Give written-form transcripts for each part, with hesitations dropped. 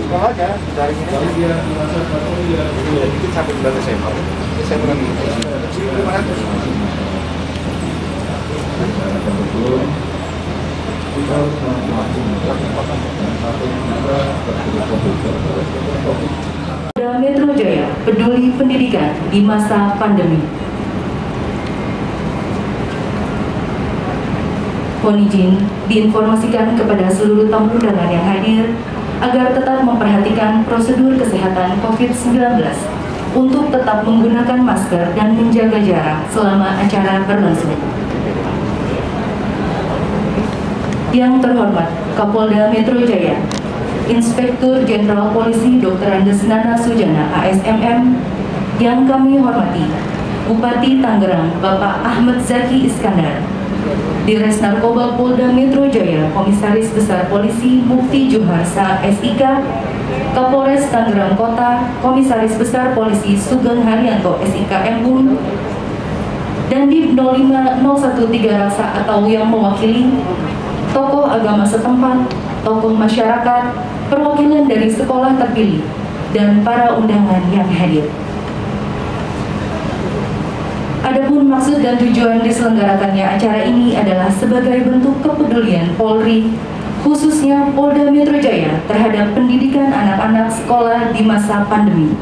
Kalau aja dari ini dia dikit sampai bulan Desember. Desember lagi. 500. Metro Jaya peduli pendidikan di masa pandemi. Mohon izin diinformasikan kepada seluruh tamu undangan yang hadir agar tetap memperhatikan prosedur kesehatan COVID-19 untuk tetap menggunakan masker dan menjaga jarak selama acara berlangsung. Yang terhormat Kapolda Metro Jaya, Inspektur Jenderal Polisi Dr. Andes Nana Sujana, ASMM, yang kami hormati Bupati Tangerang Bapak Ahmad Zaki Iskandar, Dires Narkoba Polda Metro Jaya, Komisaris Besar Polisi Mufti Juharsa SIK, Kapolres Tangerang Kota, Komisaris Besar Polisi Sugeng Haryanto SIK MUN, dan di 050113 Raksa atau yang mewakili tokoh agama setempat, tokoh masyarakat, perwakilan dari sekolah terpilih, dan para undangan yang hadir. Adapun maksud dan tujuan diselenggarakannya acara ini adalah sebagai bentuk kepedulian Polri, khususnya Polda Metro Jaya, terhadap pendidikan anak-anak sekolah di masa pandemi.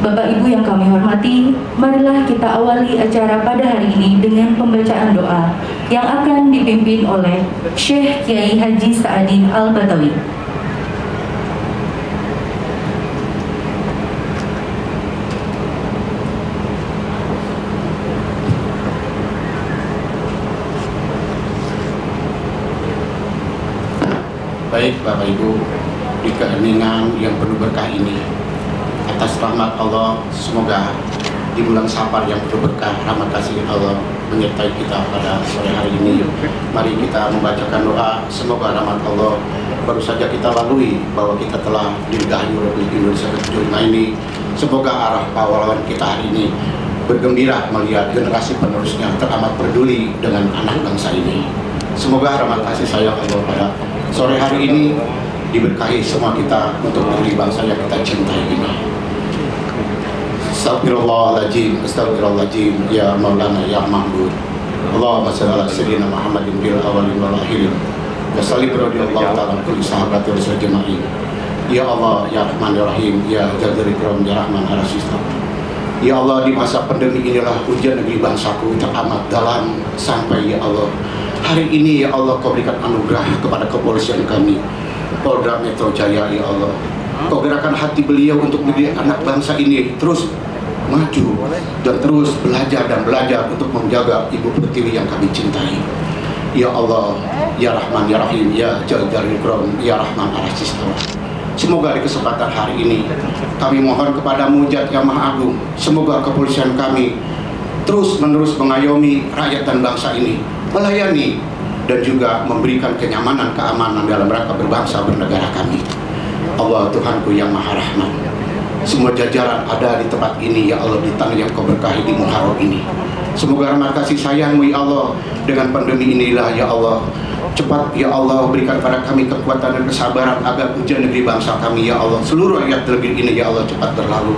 Bapak Ibu yang kami hormati, marilah kita awali acara pada hari ini dengan pembacaan doa yang akan dipimpin oleh Syekh Kiai Haji Saadi Al-Batawi. Baik Bapak Ibu, di keheningan yang penuh berkah ini, atas rahmat Allah, semoga di bulan Safar yang penuh berkah, rahmat kasih Allah menyertai kita pada sore hari ini. Mari kita membacakan doa, semoga rahmat Allah baru saja kita lalui, bahwa kita telah dirgahayu Republik Indonesia ke-75 ini. Semoga arah pahlawan kita hari ini bergembira melihat generasi penerusnya teramat peduli dengan anak bangsa ini. Semoga rahmat kasih sayang Allah pada sore hari ini diberkahi semua kita untuk negeri bangsa yang kita cintai ini. Astagfirullahaladzim, astagfirullahaladzim, ya Maulana, ya Mahmud. Allahumma shalli ala sayyidina Muhammadin bil awwalin wal akhirin. Wa salli radhiyallahu ta'ala kulli sahabati rasul jama'i. Ya Allah, ya Rahman, ya Rahim, ya Jadzal Ikram, ya Rahman, Ar-Rasista. Ya Allah, di masa pandemi inilah ujian negeri bangsaku teramat dalam sampai ya Allah. Hari ini ya Allah, Kau berikan anugerah kepada kepolisian kami, Polda Metro Jaya ya Allah. Kau gerakan hati beliau untuk mendidik anak bangsa ini terus maju dan terus belajar untuk menjaga Ibu Pertiwi yang kami cintai. Ya Allah, ya Rahman, ya Rahim, ya Jadzal Ikram, ya Rahman, Ar-Rasista. Semoga di kesempatan hari ini kami mohon kepadamu Zat yang Maha Agung, semoga kepolisian kami terus menerus mengayomi rakyat dan bangsa ini, melayani dan juga memberikan kenyamanan, keamanan dalam rangka berbangsa bernegara kami. Allah Tuhanku yang Maha Rahman, semua jajaran ada di tempat ini ya Allah, di tanah yang Kau berkahi di Muharram ini. Semoga rahmat kasih sayang-Mu ya Allah, dengan pandemi inilah ya Allah, cepat ya Allah berikan pada kami kekuatan dan kesabaran agar ujian negeri bangsa kami ya Allah, seluruh rakyat negeri ini ya Allah cepat berlalu.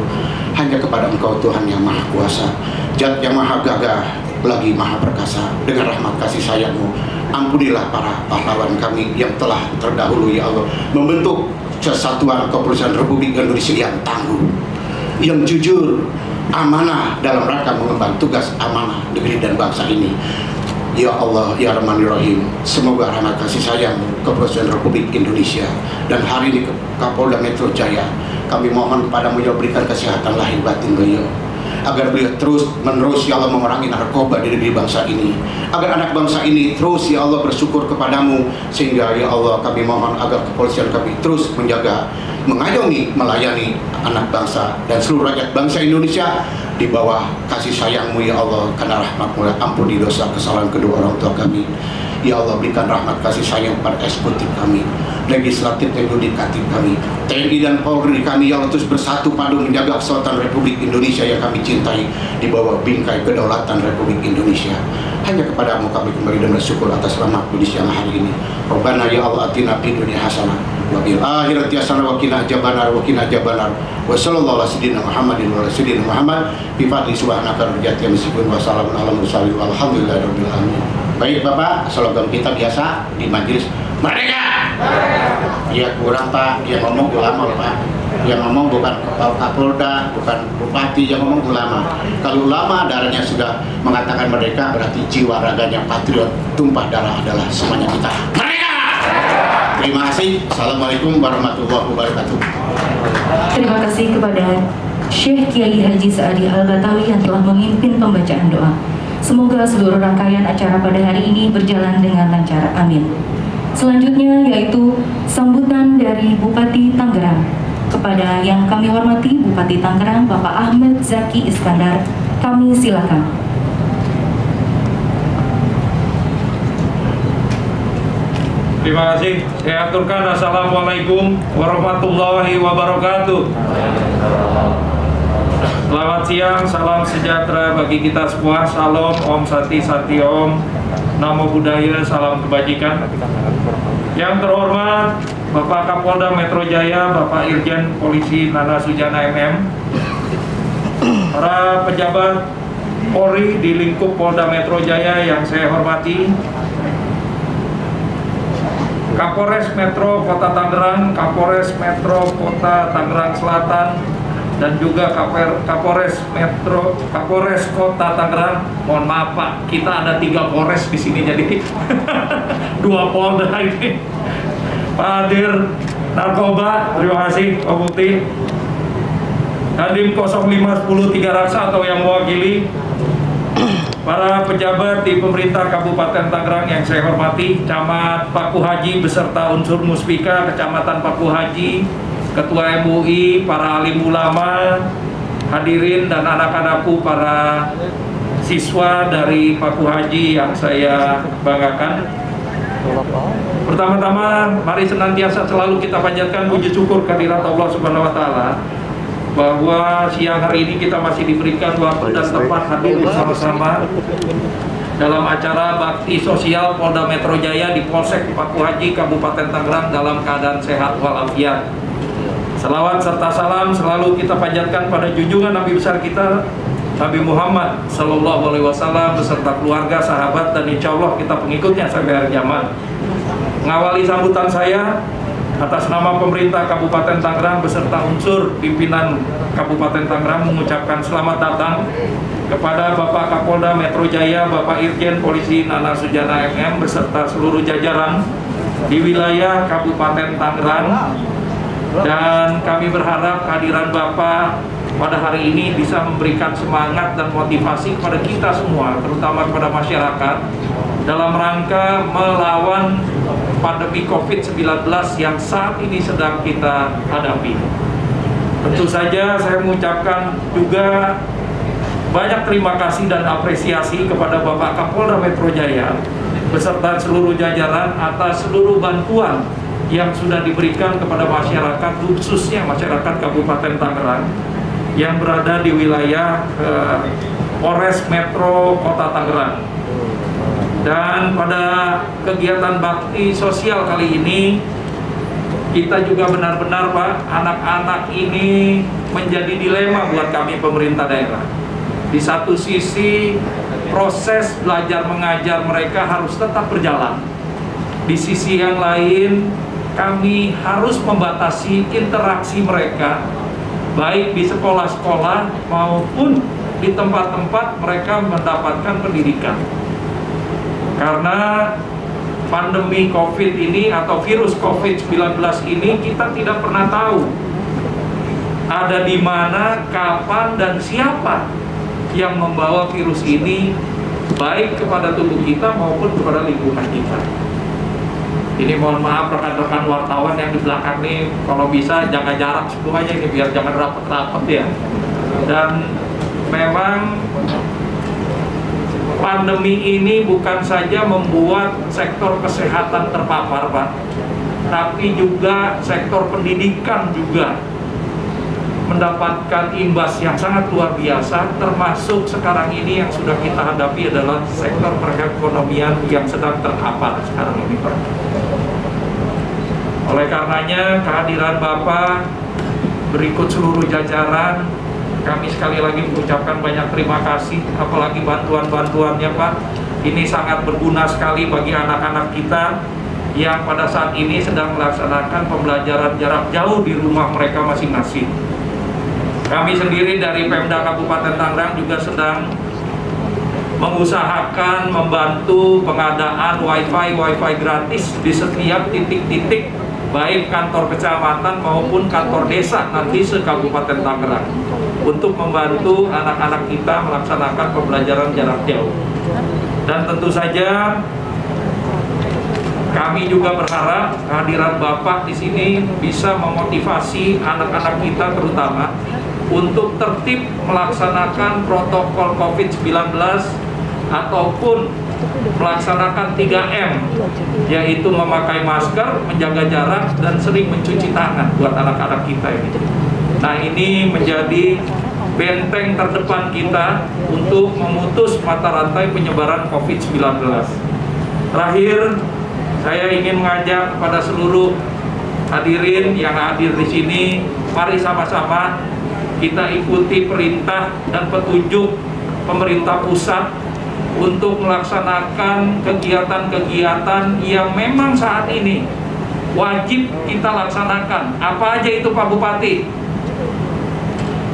Hanya kepada Engkau Tuhan yang Maha Kuasa, Zat yang Maha Gagah lagi Maha Perkasa, dengan rahmat kasih sayang-Mu ampunilah para pahlawan kami yang telah terdahulu ya Allah membentuk Kesatuan Kepolisian Republik Indonesia yang tangguh, yang jujur, amanah dalam rangka mengemban tugas amanah negeri dan bangsa ini. Ya Allah, ya Rahman, ya Rahim, semoga rahmat kasih sayang Kepolisian Republik Indonesia dan hari ini Kapolda Metro Jaya, kami mohon kepadamu ya berikan kesehatan lahir batin beliau, agar beliau terus menerus ya Allah memerangi narkoba di negeri bangsa ini, agar anak bangsa ini terus ya Allah bersyukur kepadamu, sehingga ya Allah kami mohon agar kepolisian kami terus menjaga, mengayomi, melayani anak bangsa dan seluruh rakyat bangsa Indonesia di bawah kasih sayang-Mu ya Allah, karena rahmat-Mu ampuni dosa kesalahan kedua orang tua kami. Ya Allah, berikan rahmat kasih sayang pada eksekutif kami, legislatif dan yudikatif kami, TNI dan Polri kami, ya Allah, terus bersatu padu menjaga kesatuan Republik Indonesia yang kami cintai di bawah bingkai kedaulatan Republik Indonesia. Hanya kepadamu kami kembali dan bersyukur atas rahmat-Mu di siang hari ini. Rabbana ya Allah atina fid dunya hasanah wa fil akhirati hasanah wa qina adzabannar wa qina adzabannar. Wa sallallahu ala sayyidina Muhammadin wa ala sayyidina Muhammad bi fadli subhanaka rabbika meskipun wa salamun ala mursalin walhamdulillahirabbil alamin. Baik Bapak, slogan kita biasa di majelis Merdeka. Ya kurang Pak, yang ngomong ulama Pak. Yang ngomong bukan Kapolda, bukan Bupati, yang ngomong ulama. Kalau ulama darahnya sudah mengatakan merdeka, berarti jiwa raganya patriot, tumpah darah adalah semuanya kita. Merdeka! Terima kasih. Assalamualaikum warahmatullahi wabarakatuh. Terima kasih kepada Syekh Kiai Haji Saadi Al-Batawi yang telah memimpin pembacaan doa. Semoga seluruh rangkaian acara pada hari ini berjalan dengan lancar. Amin. Selanjutnya yaitu sambutan dari Bupati Tangerang. Kepada yang kami hormati Bupati Tangerang Bapak Ahmed Zaki Iskandar, kami silakan. Terima kasih. Saya aturkan Assalamualaikum warahmatullahi wabarakatuh. Selamat siang, salam sejahtera bagi kita semua. Salam, Om Sati Sati Om, Namo Buddhaya, salam kebajikan. Yang terhormat Bapak Kapolda Metro Jaya, Bapak Irjen Polisi Nana Sujana MM, para pejabat Polri di lingkup Polda Metro Jaya yang saya hormati, Kapolres Metro Kota Tangerang, Kapolres Metro Kota Tangerang Selatan, dan juga Kapolres Kota Tangerang. Mohon maaf Pak, kita ada 3 Polres di sini jadi 2 Polda ini. Pak Hadir Narkoba, terima kasih Pak Bukti. Hadim 0510 3 Raksa atau yang mewakili, para pejabat di pemerintah Kabupaten Tangerang yang saya hormati, Camat Paku Haji beserta unsur Muspika Kecamatan Paku Haji, Ketua MUI, para alim ulama, hadirin dan anak-anakku, para siswa dari Paku Haji yang saya banggakan. Pertama-tama, mari senantiasa selalu kita panjatkan puji syukur kehadirat Allah Subhanahu wa Ta'ala, bahwa siang hari ini kita masih diberikan waktu dan tempat hadir bersama-sama dalam acara bakti sosial Polda Metro Jaya di Polsek Paku Haji Kabupaten Tangerang dalam keadaan sehat walafiat. Selawat serta salam selalu kita panjatkan pada junjungan Nabi besar kita Nabi Muhammad Sallallahu Alaihi Wasallam beserta keluarga, sahabat, dan insya Allah kita pengikutnya sampai akhir zaman. Mengawali sambutan saya atas nama pemerintah Kabupaten Tangerang beserta unsur pimpinan Kabupaten Tangerang mengucapkan selamat datang kepada Bapak Kapolda Metro Jaya, Bapak Irjen Polisi Nana Sujana MM beserta seluruh jajaran di wilayah Kabupaten Tangerang. Dan kami berharap kehadiran Bapak pada hari ini bisa memberikan semangat dan motivasi kepada kita semua, terutama kepada masyarakat, dalam rangka melawan pandemi COVID-19 yang saat ini sedang kita hadapi. Tentu saja saya mengucapkan juga banyak terima kasih dan apresiasi kepada Bapak Kapolda Metro Jaya beserta seluruh jajaran atas seluruh bantuan yang sudah diberikan kepada masyarakat, khususnya masyarakat Kabupaten Tangerang yang berada di wilayah Polres Metro Kota Tangerang. Dan pada kegiatan bakti sosial kali ini, kita juga benar-benar Pak, anak-anak ini menjadi dilema buat kami pemerintah daerah. Di satu sisi proses belajar mengajar mereka harus tetap berjalan. Di sisi yang lain kami harus membatasi interaksi mereka, baik di sekolah-sekolah maupun di tempat-tempat mereka mendapatkan pendidikan. Karena pandemi COVID ini atau virus COVID-19 ini kita tidak pernah tahu ada di mana, kapan, dan siapa yang membawa virus ini baik kepada tubuh kita maupun kepada lingkungan kita. Ini mohon maaf rekan-rekan wartawan yang di belakang nih, kalau bisa jaga jarak semuanya ini biar jangan rapat-rapat ya. Dan memang pandemi ini bukan saja membuat sektor kesehatan terpapar, Pak, tapi juga sektor pendidikan juga mendapatkan imbas yang sangat luar biasa, termasuk sekarang ini yang sudah kita hadapi adalah sektor perekonomian yang sedang terkapar sekarang ini, Pak. Oleh karenanya kehadiran Bapak berikut seluruh jajaran, kami sekali lagi mengucapkan banyak terima kasih, apalagi bantuan-bantuannya, Pak. Ini sangat berguna sekali bagi anak-anak kita yang pada saat ini sedang melaksanakan pembelajaran jarak jauh di rumah mereka masing-masing. Kami sendiri dari Pemda Kabupaten Tangerang juga sedang mengusahakan membantu pengadaan wifi gratis di setiap titik-titik, baik kantor kecamatan maupun kantor desa nanti se-Kabupaten Tangerang, untuk membantu anak-anak kita melaksanakan pembelajaran jarak jauh. Dan tentu saja kami juga berharap kehadiran Bapak di sini bisa memotivasi anak-anak kita terutama untuk tertib melaksanakan protokol COVID-19 ataupun melaksanakan 3M, yaitu memakai masker, menjaga jarak, dan sering mencuci tangan buat anak-anak kita ini. Nah, ini menjadi benteng terdepan kita untuk memutus mata rantai penyebaran COVID-19. Terakhir, saya ingin mengajak kepada seluruh hadirin yang hadir di sini, mari sama-sama kita ikuti perintah dan petunjuk pemerintah pusat untuk melaksanakan kegiatan-kegiatan yang memang saat ini wajib kita laksanakan. Apa aja itu, Pak Bupati?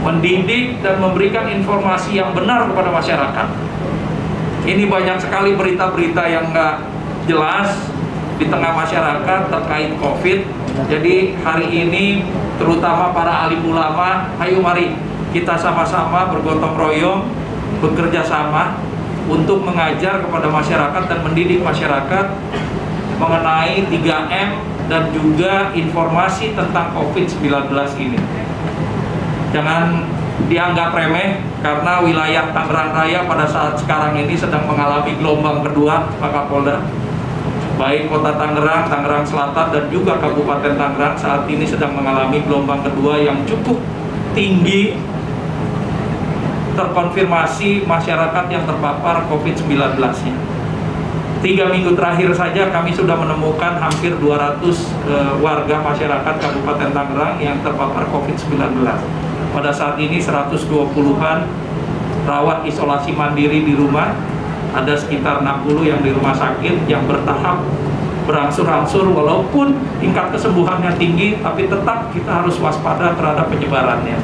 Mendidik dan memberikan informasi yang benar kepada masyarakat. Ini banyak sekali berita-berita yang nggak jelas di tengah masyarakat terkait COVID. Jadi hari ini terutama para alim ulama, ayo mari kita sama-sama bergotong royong, bekerja sama untuk mengajar kepada masyarakat dan mendidik masyarakat mengenai 3M dan juga informasi tentang COVID-19 ini. Jangan dianggap remeh, karena wilayah Tangerang Raya pada saat sekarang ini sedang mengalami gelombang kedua, Pak Kapolda. Baik Kota Tangerang, Tangerang Selatan, dan juga Kabupaten Tangerang saat ini sedang mengalami gelombang kedua yang cukup tinggi. Terkonfirmasi masyarakat yang terpapar COVID-19-nya. 3 minggu terakhir saja kami sudah menemukan hampir 200 warga masyarakat Kabupaten Tangerang yang terpapar COVID-19. Pada saat ini 120-an rawat isolasi mandiri di rumah, ada sekitar 60 yang di rumah sakit yang bertahap berangsur-angsur, walaupun tingkat kesembuhannya tinggi, tapi tetap kita harus waspada terhadap penyebarannya.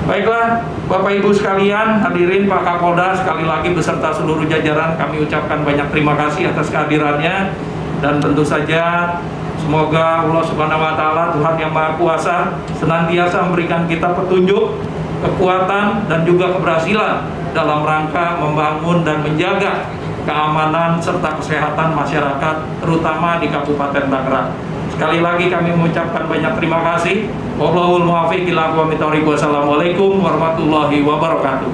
Baiklah, Bapak Ibu sekalian, hadirin Pak Kapolda, sekali lagi beserta seluruh jajaran kami ucapkan banyak terima kasih atas kehadirannya, dan tentu saja semoga Allah Subhanahu wa Ta'ala, Tuhan yang Maha Kuasa, senantiasa memberikan kita petunjuk, kekuatan, dan juga keberhasilan dalam rangka membangun dan menjaga keamanan serta kesehatan masyarakat, terutama di Kabupaten Tangerang. Sekali lagi kami mengucapkan banyak terima kasih. Wallahul muwaffiq ila aqwamit thoriq. Wassalamualaikum warahmatullahi wabarakatuh.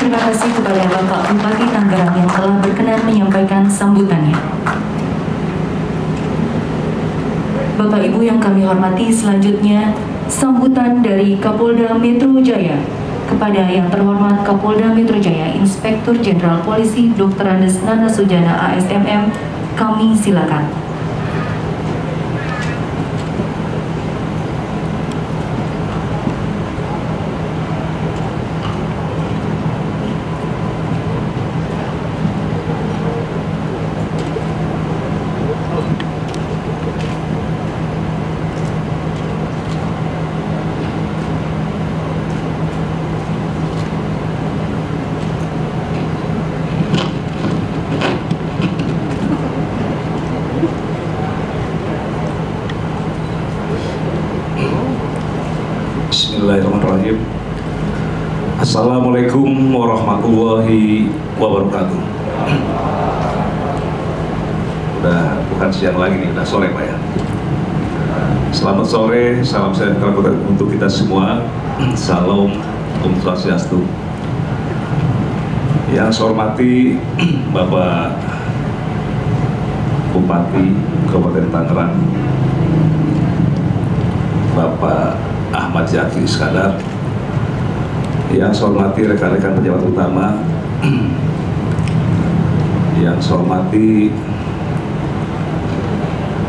Terima kasih kepada Bapak Bupati Tangerang yang telah berkenan menyampaikan sambutannya. Bapak Ibu yang kami hormati, selanjutnya sambutan dari Kapolda Metro Jaya. Kepada yang terhormat Kapolda Metro Jaya, Inspektur Jenderal Polisi Dr. Andes Nana Sujana ASMM, kami silakan. Bismillahirrahmanirrahim. Assalamualaikum warahmatullahi wabarakatuh. Udah bukan siang lagi nih, udah sore Pak ya. Selamat sore, salam sejahtera untuk kita semua. Salam, Om Swastiastu. Yang saya hormati Bapak Bupati Kabupaten Tangerang, Bapak Ahmad Zaki Iskandar. Yang saya hormati rekan-rekan pejabat utama, yang saya hormati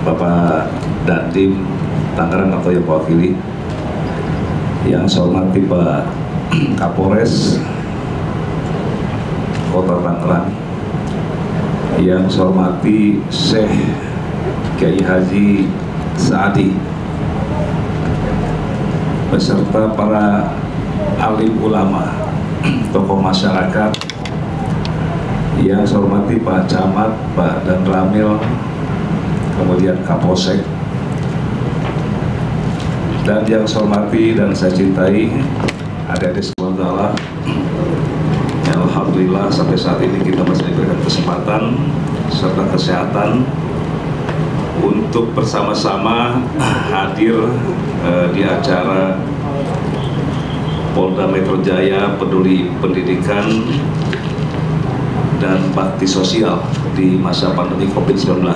Bapak Dandim Tangerang atau yang mewakili, yang saya hormati Pak Kapolres Kota Tangerang, yang saya hormati Syekh Kiai Haji Saadi beserta para alim ulama, tokoh masyarakat, yang saya hormati Pak Camat, Pak Dan Ramil, kemudian Kapolsek, dan yang saya hormati dan saya cintai adik-adik semuanya. Alhamdulillah sampai saat ini kita masih diberikan kesempatan serta kesehatan untuk bersama-sama hadir di acara Polda Metro Jaya Peduli Pendidikan dan Bakti Sosial di masa pandemi COVID-19.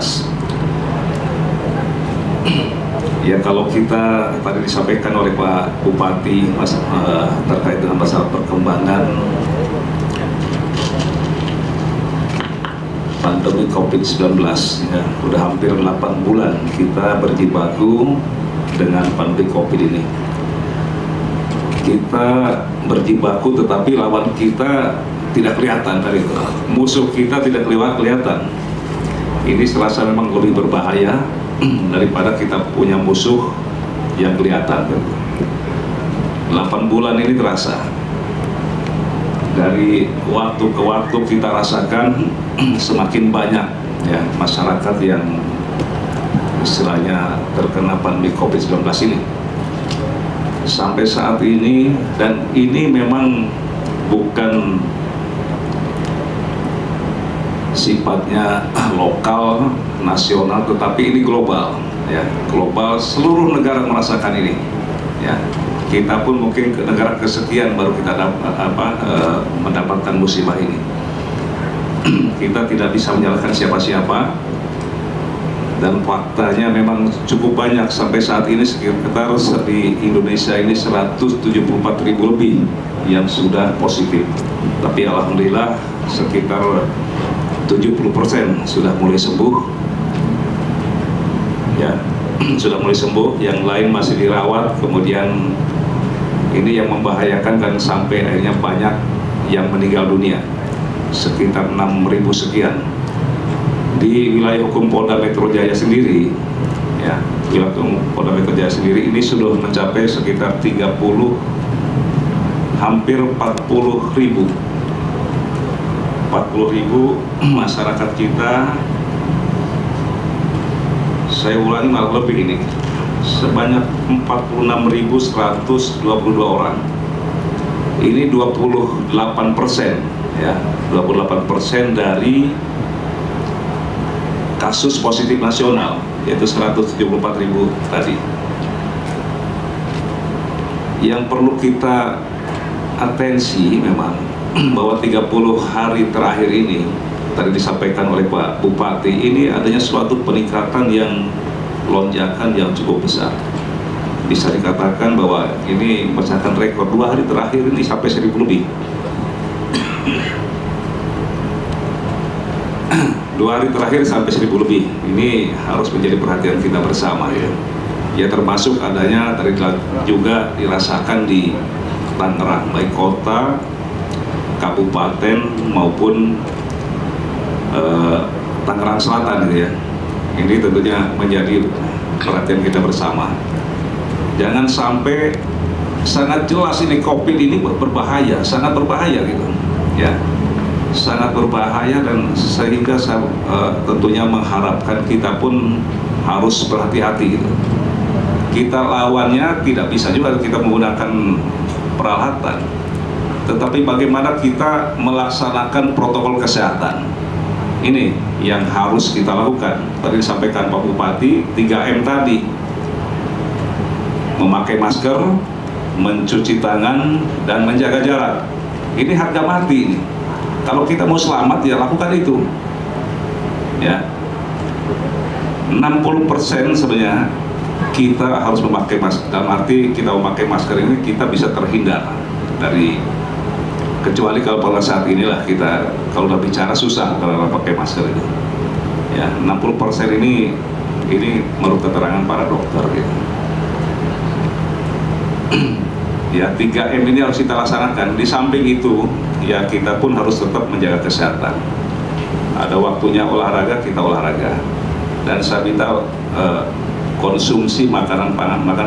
Ya, kalau kita tadi disampaikan oleh Pak Bupati terkait dengan masalah perkembangan pandemi COVID-19, ya, udah hampir 8 bulan kita berjibaku dengan pandemi COVID ini. Kita berjibaku tetapi lawan kita tidak kelihatan dari itu. Musuh kita tidak kelihatan. Ini serasa memang lebih berbahaya daripada kita punya musuh yang kelihatan. 8 bulan ini terasa. Dari waktu ke waktu kita rasakan semakin banyak ya masyarakat yang istilahnya terkena pandemi COVID-19 ini. Sampai saat ini, dan ini memang bukan sifatnya lokal, nasional, tetapi ini global ya. Global, seluruh negara merasakan ini ya. Kita pun mungkin ke negara kesekian baru kita mendapatkan musibah ini. Kita tidak bisa menyalahkan siapa-siapa, dan faktanya memang cukup banyak. Sampai saat ini sekitar di Indonesia ini 174.000 lebih yang sudah positif, tapi alhamdulillah sekitar 70% sudah mulai sembuh ya. Sudah mulai sembuh, yang lain masih dirawat. Kemudian ini yang membahayakan, dan sampai akhirnya banyak yang meninggal dunia, sekitar 6.000 sekian. Di wilayah hukum Polda Metro Jaya sendiri ya, wilayah hukum Polda Metro Jaya sendiri ini sudah mencapai sekitar 30, hampir 40.000 masyarakat kita. Saya ulangi, malah lebih ini, sebanyak 46.122 orang. Ini 28% ya, 28% dari kasus positif nasional, yaitu 174.000 tadi. Yang perlu kita atensi memang bahwa 30 hari terakhir ini, tadi disampaikan oleh Pak Bupati, ini adanya suatu peningkatan yang lonjakan yang cukup besar. Bisa dikatakan bahwa ini memecahkan rekor. 2 hari terakhir ini sampai 1.000 lebih. 2 hari terakhir sampai 1.000 lebih. Ini harus menjadi perhatian kita bersama ya. Ya, termasuk adanya tadi juga dirasakan di Tangerang, baik kota, kabupaten maupun Tangerang Selatan gitu ya. Ini tentunya menjadi perhatian kita bersama. Jangan sampai, sangat jelas ini COVID ini berbahaya, sangat berbahaya gitu ya, sangat berbahaya, dan sehingga saya tentunya mengharapkan kita pun harus berhati-hati gitu. Kita lawannya tidak bisa juga kita menggunakan peralatan, tetapi bagaimana kita melaksanakan protokol kesehatan. Ini yang harus kita lakukan. Tadi disampaikan Pak Bupati, 3M tadi. Memakai masker, mencuci tangan, dan menjaga jarak. Ini harga mati ini. Kalau kita mau selamat ya lakukan itu. Ya. 60% sebenarnya kita harus memakai masker. Dalam arti kita memakai masker ini kita bisa terhindar dari, kecuali kalau pada saat inilah kita kalau udah bicara susah kalau pakai masker itu. Ya, 60% ini menurut keterangan para dokter gitu. Ya, 3M ini harus kita laksanakan. Di samping itu, ya kita pun harus tetap menjaga kesehatan. Ada waktunya olahraga, kita olahraga. Dan saya minta konsumsi makanan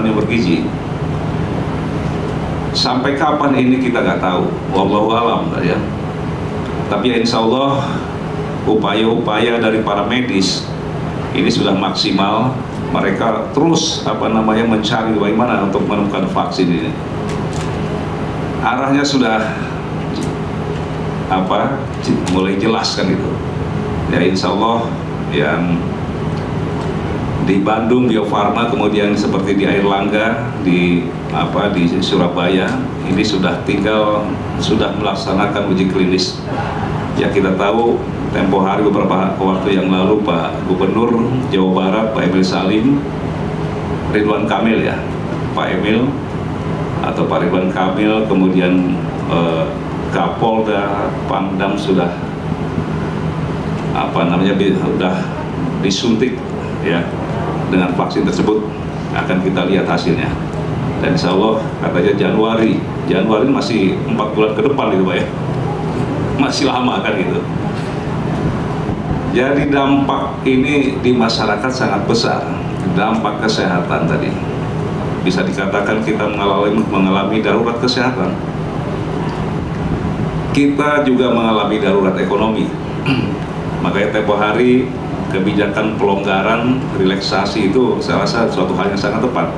yang bergizi. Sampai kapan ini kita nggak tahu, wallahu alam ya. Tapi ya insya Allah upaya-upaya dari para medis ini sudah maksimal. Mereka terus mencari bagaimana untuk menemukan vaksin ini. Arahnya sudah mulai jelas kan itu. Ya insya Allah yang di Bandung Bio Farma, kemudian seperti di Airlangga, di Surabaya ini sudah melaksanakan uji klinis. Ya kita tahu tempo hari beberapa waktu yang lalu Pak Gubernur Jawa Barat Pak Emil Salim, Ridwan Kamil ya, Pak Emil atau Pak Ridwan Kamil, kemudian Kapolda, Pangdam sudah sudah disuntik ya dengan vaksin tersebut. Akan kita lihat hasilnya, dan insya Allah katanya Januari masih 4 bulan ke depan gitu Pak ya, masih lama kan gitu. Jadi dampak ini di masyarakat sangat besar, dampak kesehatan tadi bisa dikatakan kita mengalami darurat kesehatan. Kita juga mengalami darurat ekonomi. Makanya tempo hari kebijakan pelonggaran, relaksasi itu saya rasa suatu hal yang sangat tepat.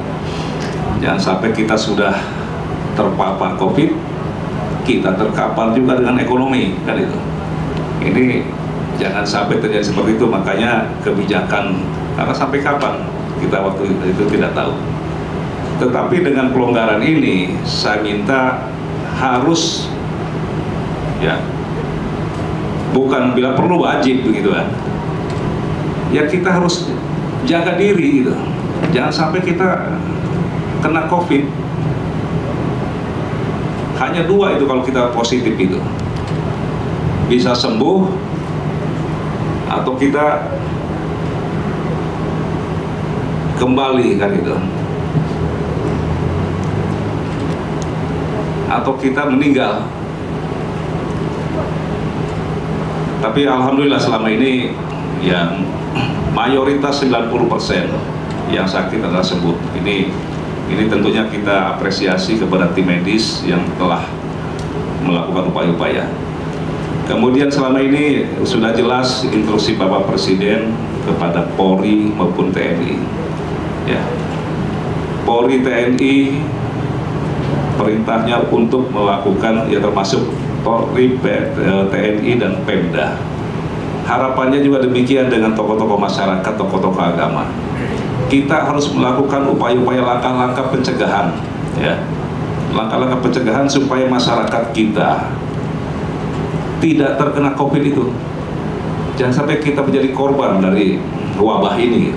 Jangan sampai kita sudah terpapar COVID, kita terkapar juga dengan ekonomi, kan itu. Ini jangan sampai terjadi seperti itu. Makanya kebijakan, karena sampai kapan kita waktu itu tidak tahu. Tetapi dengan pelonggaran ini, saya minta harus ya, bukan bila perlu wajib begitu kan. Ya kita harus jaga diri gitu. Jangan sampai kita kena COVID. Hanya 2 itu kalau kita positif itu. Bisa sembuh atau kita kembali kan gitu. Atau kita meninggal. Tapi alhamdulillah selama ini yang mayoritas 90% yang sakit adalah sembuh. Ini tentunya kita apresiasi kepada tim medis yang telah melakukan upaya-upaya. Kemudian selama ini sudah jelas instruksi Bapak Presiden kepada Polri maupun TNI. Ya. Polri TNI perintahnya untuk melakukan, ya termasuk Polri, TNI dan Pemda. Harapannya juga demikian dengan tokoh-tokoh masyarakat, tokoh-tokoh agama. Kita harus melakukan upaya-upaya langkah-langkah pencegahan, ya, langkah-langkah pencegahan supaya masyarakat kita tidak terkena COVID itu. Jangan sampai kita menjadi korban dari wabah ini.